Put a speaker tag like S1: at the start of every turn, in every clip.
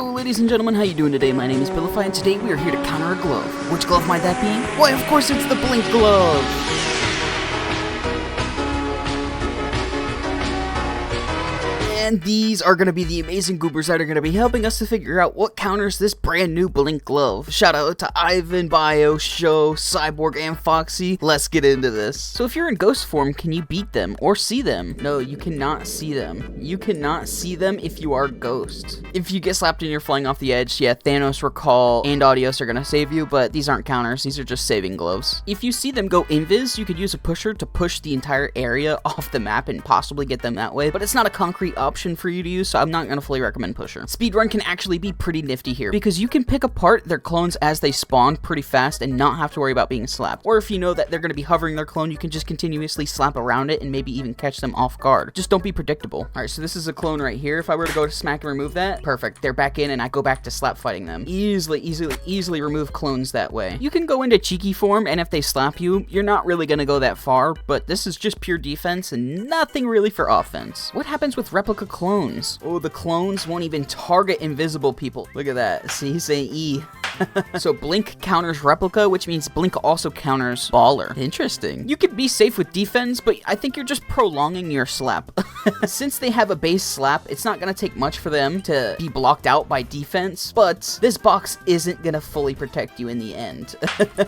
S1: Hello ladies and gentlemen, how you doing today? My name is Bilify and today we are here to counter a glove. Which glove might that be? Why, of course it's the Blink glove! And these are going to be the amazing goobers that are going to be helping us to figure out what counters this brand new Blink glove. Shout out to Ivan, Bio, Show, Cyborg, and Foxxy. Let's get into this. So if you're in ghost form, can you beat them or see them? No, you cannot see them. You cannot see them if you are ghost. If you get slapped and you're flying off the edge, yeah, Thanos, Recall, and Adios are going to save you, but these aren't counters. These are just saving gloves. If you see them go invis, you could use a pusher to push the entire area off the map and possibly get them that way, but it's not a concrete option for you to use, so I'm not going to fully recommend pusher. Speedrun can actually be pretty nifty here, because you can pick apart their clones as they spawn pretty fast and not have to worry about being slapped. Or if you know that they're going to be hovering their clone, you can just continuously slap around it and maybe even catch them off guard. Just don't be predictable. Alright, so this is a clone right here. If I were to go to smack and remove that, perfect. They're back in and I go back to slap fighting them. Easily remove clones that way. You can go into cheeky form, and if they slap you, you're not really going to go that far, but this is just pure defense and nothing really for offense. What happens with Replica clones? Oh, the clones won't even target invisible people. Look at that. See, he's saying E. So Blink counters Replica, which means Blink also counters Baller. Interesting. You could be safe with defense, but I think you're just prolonging your slap. Since they have a base slap, it's not going to take much for them to be blocked out by defense, but this box isn't going to fully protect you in the end.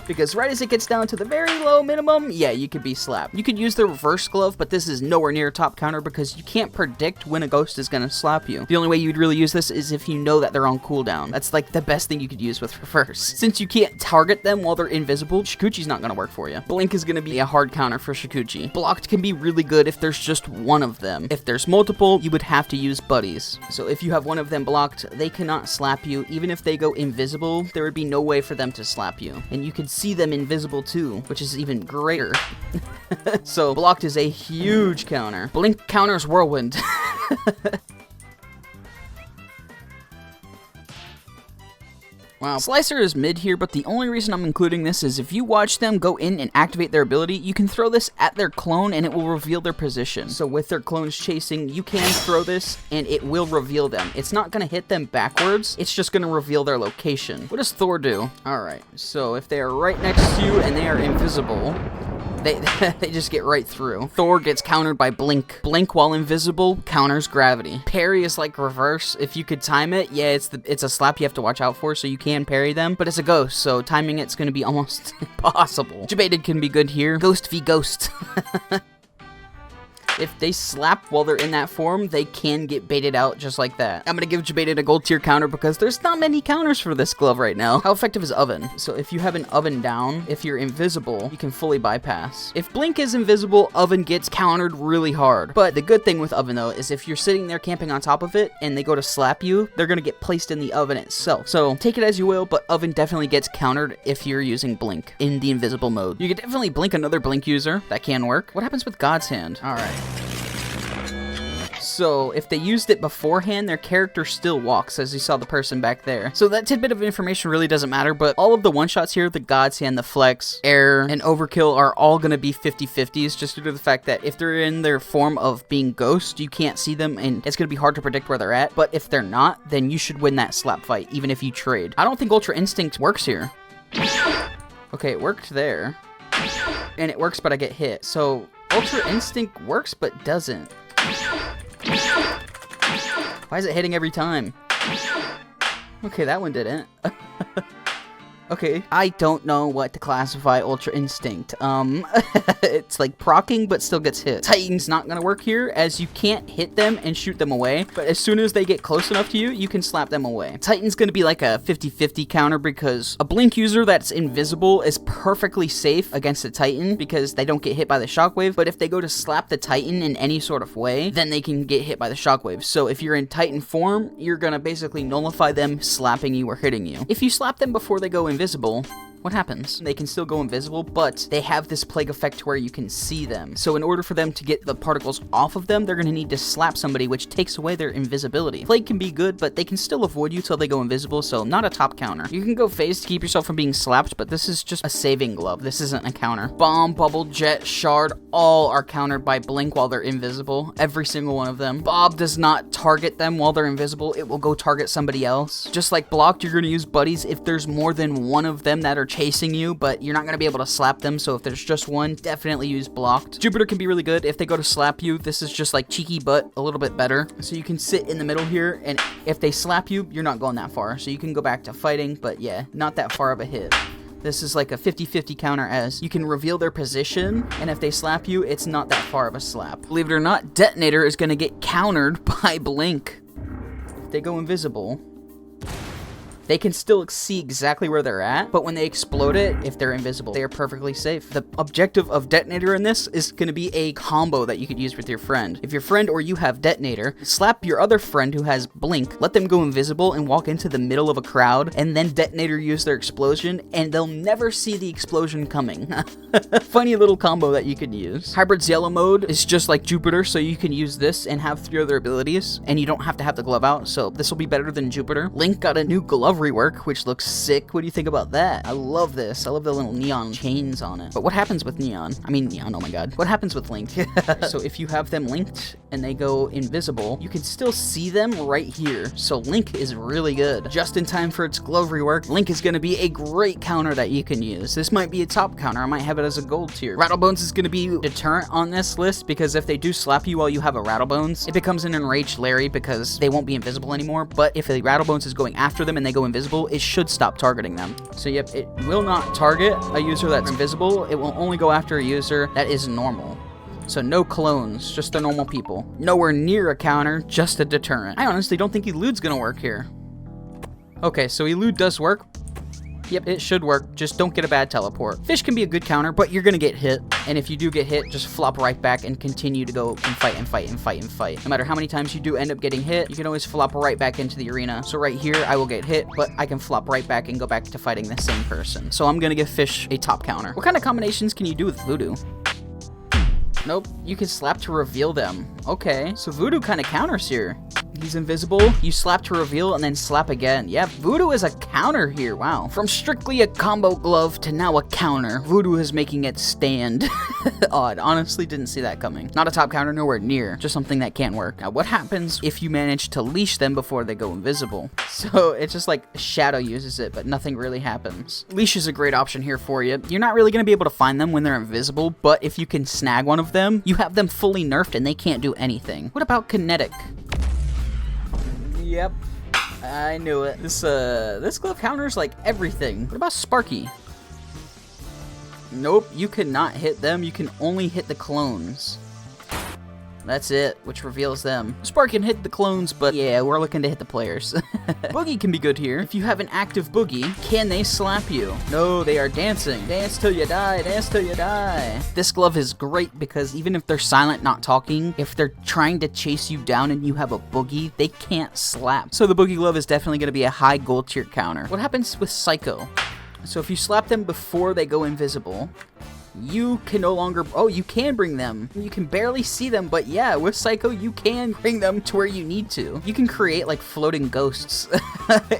S1: Because right as it gets down to the very low minimum, yeah, you could be slapped. You could use the reverse glove, but this is nowhere near a top counter because you can't predict when a ghost is going to slap you. The only way you'd really use this is if you know that they're on cooldown. That's like the best thing you could use with reverse. Since you can't target them while they're invisible, Shukuchi's not going to work for you. Blink is going to be a hard counter for Shukuchi. Blocked can be really good if there's just one of them. If there's multiple, you would have to use buddies. So if you have one of them blocked, they cannot slap you. Even if they go invisible, there would be no way for them to slap you. And you can see them invisible too, which is even greater. So blocked is a huge counter. Blink counters Whirlwind. Wow. Slicer is mid here, but the only reason I'm including this is if you watch them go in and activate their ability, you can throw this at their clone and it will reveal their position. So with their clones chasing, you can throw this and it will reveal them. It's not going to hit them backwards, it's just going to reveal their location. What does Thor do? Alright, so if they are right next to you and they are invisible, they just get right through. Thor gets countered by Blink. Blink while invisible counters gravity. Parry is like reverse. If you could time it, yeah, it's a slap you have to watch out for, so you can parry them, but it's a ghost, so timing it's gonna be almost impossible. Jebaited can be good here. Ghost v ghost. If they slap while they're in that form, they can get baited out just like that. I'm gonna give Jebaited a gold tier counter because there's not many counters for this glove right now. How effective is Oven? So if you have an Oven down, if you're invisible, you can fully bypass. If Blink is invisible, Oven gets countered really hard. But the good thing with Oven though is if you're sitting there camping on top of it and they go to slap you, they're gonna get placed in the Oven itself. So take it as you will, but Oven definitely gets countered if you're using Blink in the invisible mode. You could definitely Blink another Blink user. That can work. What happens with God's Hand? Alright. So if they used it beforehand, their character still walks, as you saw the person back there. So that tidbit of information really doesn't matter, but all of the one-shots here, the God's Hand, the Flex, Air, and Overkill are all going to be 50-50s, just due to the fact that if they're in their form of being ghost, you can't see them, and it's going to be hard to predict where they're at. But if they're not, then you should win that slap fight, even if you trade. I don't think Ultra Instinct works here. Okay, it worked there. And it works, but I get hit. So Ultra Instinct works, but doesn't. Why is it hitting every time? Okay, that one didn't. Okay, I don't know what to classify Ultra Instinct. It's like procking, but still gets hit. Titan's not gonna work here, as you can't hit them and shoot them away, but as soon as they get close enough to you, you can slap them away. Titan's gonna be like a 50-50 counter because a Blink user that's invisible is perfectly safe against a Titan because they don't get hit by the shockwave, but if they go to slap the Titan in any sort of way, then they can get hit by the shockwave. So if you're in Titan form, you're gonna basically nullify them slapping you or hitting you. If you slap them before they go invisible, what happens? They can still go invisible, but they have this plague effect where you can see them. So in order for them to get the particles off of them, they're going to need to slap somebody, which takes away their invisibility. Plague can be good, but they can still avoid you till they go invisible, so not a top counter. You can go phase to keep yourself from being slapped, but this is just a saving glove. This isn't a counter. Bomb, bubble, jet, shard, all are countered by blink while they're invisible. Every single one of them. Bob does not target them while they're invisible. It will go target somebody else. Just like blocked, you're going to use buddies if there's more than one of them that are chasing you, but you're not going to be able to slap them, so if there's just one, definitely use blocked. Jupiter can be really good. If they go to slap you, this is just like cheeky but a little bit better. So you can sit in the middle here, and if they slap you, you're not going that far. So you can go back to fighting, but yeah, not that far of a hit. This is like a 50-50 counter, as you can reveal their position, and if they slap you, it's not that far of a slap. Believe it or not, Detonator is going to get countered by blink. If they go invisible, they can still see exactly where they're at, but when they explode it, if they're invisible, they are perfectly safe. The objective of Detonator in this is going to be a combo that you could use with your friend. If your friend or you have Detonator, slap your other friend who has Blink, let them go invisible and walk into the middle of a crowd, and then Detonator use their explosion, and they'll never see the explosion coming. Funny little combo that you could use. Hybrid's yellow mode is just like Jupiter, so you can use this and have 3 other abilities, and you don't have to have the glove out, so this will be better than Jupiter. Link got a new glove rework, which looks sick. What do you think about that? I love this. I love the little neon chains on it. But what happens with neon? I mean neon, oh my god. What happens with Link? So if you have them linked and they go invisible, you can still see them right here. So Link is really good. Just in time for its glove rework, Link is going to be a great counter that you can use. This might be a top counter. I might have it as a gold tier. Rattlebones is going to be deterrent on this list, because if they do slap you while you have a Rattlebones, it becomes an enraged Larry because they won't be invisible anymore. But if a Rattlebones is going after them and they go invisible, it should stop targeting them. So yep, it will not target a user that's invisible. It will only go after a user that is normal. So no clones, just the normal people. Nowhere near a counter, just a deterrent. I honestly don't think Elude's gonna work here. Okay, so Elude does work. Yep, it should work. Just don't get a bad teleport. Fish can be a good counter, but you're gonna get hit. And if you do get hit, just flop right back and continue to go and fight and fight and fight and fight. No matter how many times you do end up getting hit, you can always flop right back into the arena. So right here, I will get hit, but I can flop right back and go back to fighting the same person. So I'm gonna give Fish a top counter. What kind of combinations can you do with Voodoo? Nope, you can slap to reveal them. Okay, so Voodoo kind of counters here. He's invisible, you slap to reveal, and then slap again. Yeah, Voodoo is a counter here, wow. From strictly a combo glove to now a counter, Voodoo is making it stand. Odd, honestly didn't see that coming. Not a top counter, nowhere near, just something that can't work. Now, what happens if you manage to leash them before they go invisible? So, it's just like Shadow uses it, but nothing really happens. Leash is a great option here for you. You're not really going to be able to find them when they're invisible, but if you can snag one of them, you have them fully nerfed and they can't do anything. What about Kinetic? Yep, I knew it. This glove counters like everything. What about Sparky? Nope, you cannot hit them. You can only hit the clones. That's it, which reveals them. Spark can hit the clones, but yeah, we're looking to hit the players. Boogie can be good here. If you have an active Boogie, can they slap you? No, they are dancing. Dance till you die, dance till you die. This glove is great because even if they're silent, not talking, if they're trying to chase you down and you have a Boogie, they can't slap. So the Boogie glove is definitely going to be a high gold tier counter. What happens with Psycho? So if you slap them before they go invisible, you can no longer, oh, you can bring them. You can barely see them, but yeah, with Psycho, you can bring them to where you need to. You can create like floating ghosts.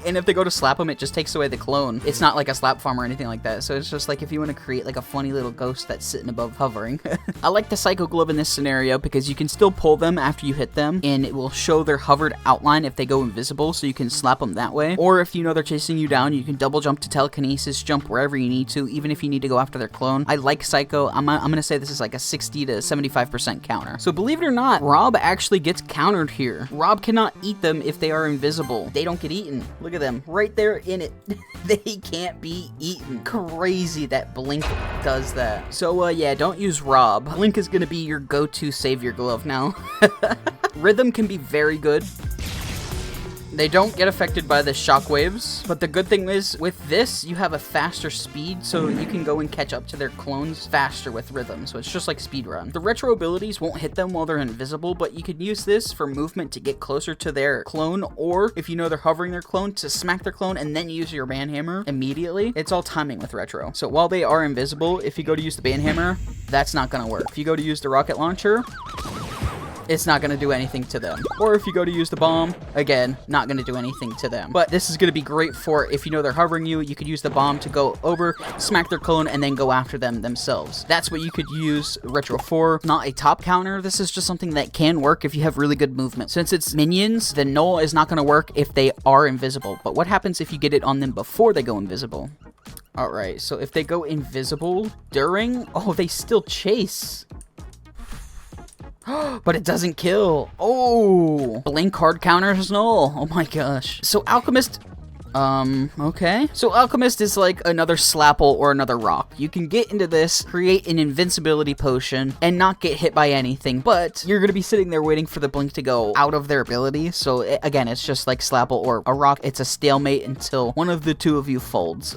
S1: And if they go to slap them, it just takes away the clone. It's not like a slap farm or anything like that. So it's just like if you want to create like a funny little ghost that's sitting above hovering. I like the Psycho glove in this scenario because you can still pull them after you hit them and it will show their hovered outline if they go invisible, so you can slap them that way. Or if you know they're chasing you down, you can double jump to telekinesis, jump wherever you need to, even if you need to go after their clone. I like Psycho. I'm gonna say this is like a 60 to 75% counter. So believe it or not, Rob actually gets countered here. Rob cannot eat them if they are invisible. They don't get eaten. Look at them right there in it. They can't be eaten. Crazy that Blink does that. So yeah, don't use Rob. Blink is gonna be your go-to savior glove now. Rhythm can be very good. They don't get affected by the shockwaves, but the good thing is with this, you have a faster speed, so you can go and catch up to their clones faster with rhythm. So it's just like Speedrun. The retro abilities won't hit them while they're invisible, but you can use this for movement to get closer to their clone, or if you know they're hovering their clone, to smack their clone and then use your banhammer immediately. It's all timing with retro. So while they are invisible, if you go to use the banhammer, that's not gonna work. If you go to use the rocket launcher, it's not going to do anything to them. Or if you go to use the bomb, again, not going to do anything to them. But this is going to be great for if you know they're hovering you, you could use the bomb to go over, smack their clone, and then go after them themselves. That's what you could use retro for. Not a top counter. This is just something that can work if you have really good movement. Since it's minions, the Null is not going to work if they are invisible. But what happens if you get it on them before they go invisible? Alright, so if they go invisible during... Oh, they still chase. But it doesn't kill. Oh, blink hard counters Null. Oh my gosh. So Alchemist, okay. So Alchemist is like another Slapple or another rock. You can get into this, create an invincibility potion, and not get hit by anything, but you're gonna be sitting there waiting for the blink to go out of their ability. So again, it's just like Slapple or a rock. It's a stalemate until one of the two of you folds.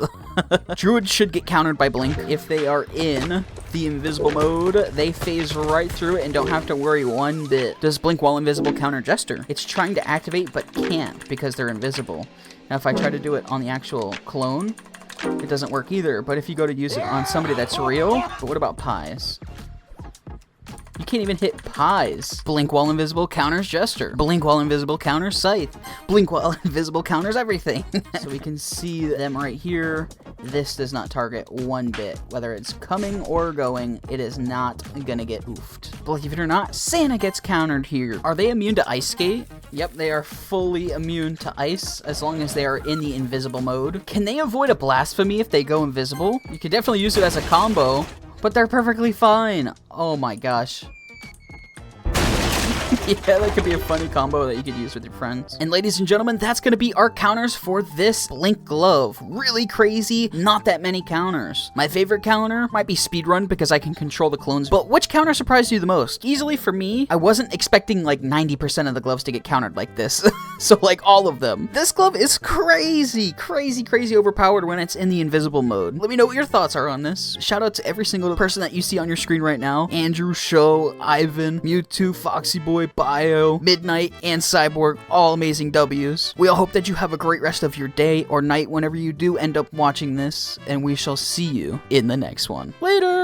S1: Druid should get countered by blink. If they are in the invisible mode, they phase right through it and don't have to worry one bit. Does blink while invisible counter Jester? It's trying to activate but can't because they're invisible. Now if I try to do it on the actual clone, it doesn't work either. But if you go to use it on somebody that's real, but what about pies? You can't even hit pies. Blink while invisible counters Jester. Blink while invisible counters Scythe. Blink while invisible counters everything. So we can see them right here. This does not target one bit. Whether it's coming or going, it is not gonna get oofed. Believe it or not, Santa gets countered here. Are they immune to Iceskate? Yep, they are fully immune to ice as long as they are in the invisible mode. Can they avoid a blasphemy if they go invisible? You could definitely use it as a combo. But they're perfectly fine. Oh my gosh. Yeah, that could be a funny combo that you could use with your friends. And ladies and gentlemen, that's going to be our counters for this Blink Glove. Really crazy, not that many counters. My favorite counter might be Speedrun because I can control the clones. But which counter surprised you the most? Easily for me, I wasn't expecting like 90% of the gloves to get countered like this. So like all of them. This glove is crazy, crazy overpowered when it's in the invisible mode. Let me know what your thoughts are on this. Shout out to every single person that you see on your screen right now. Andrew, Show, Ivan, MewTwo, Foxxy Boy, Bio, Midnight, and Cyborg, all amazing W's. We all hope that you have a great rest of your day or night whenever you do end up watching this, and we shall see you in the next one. Later!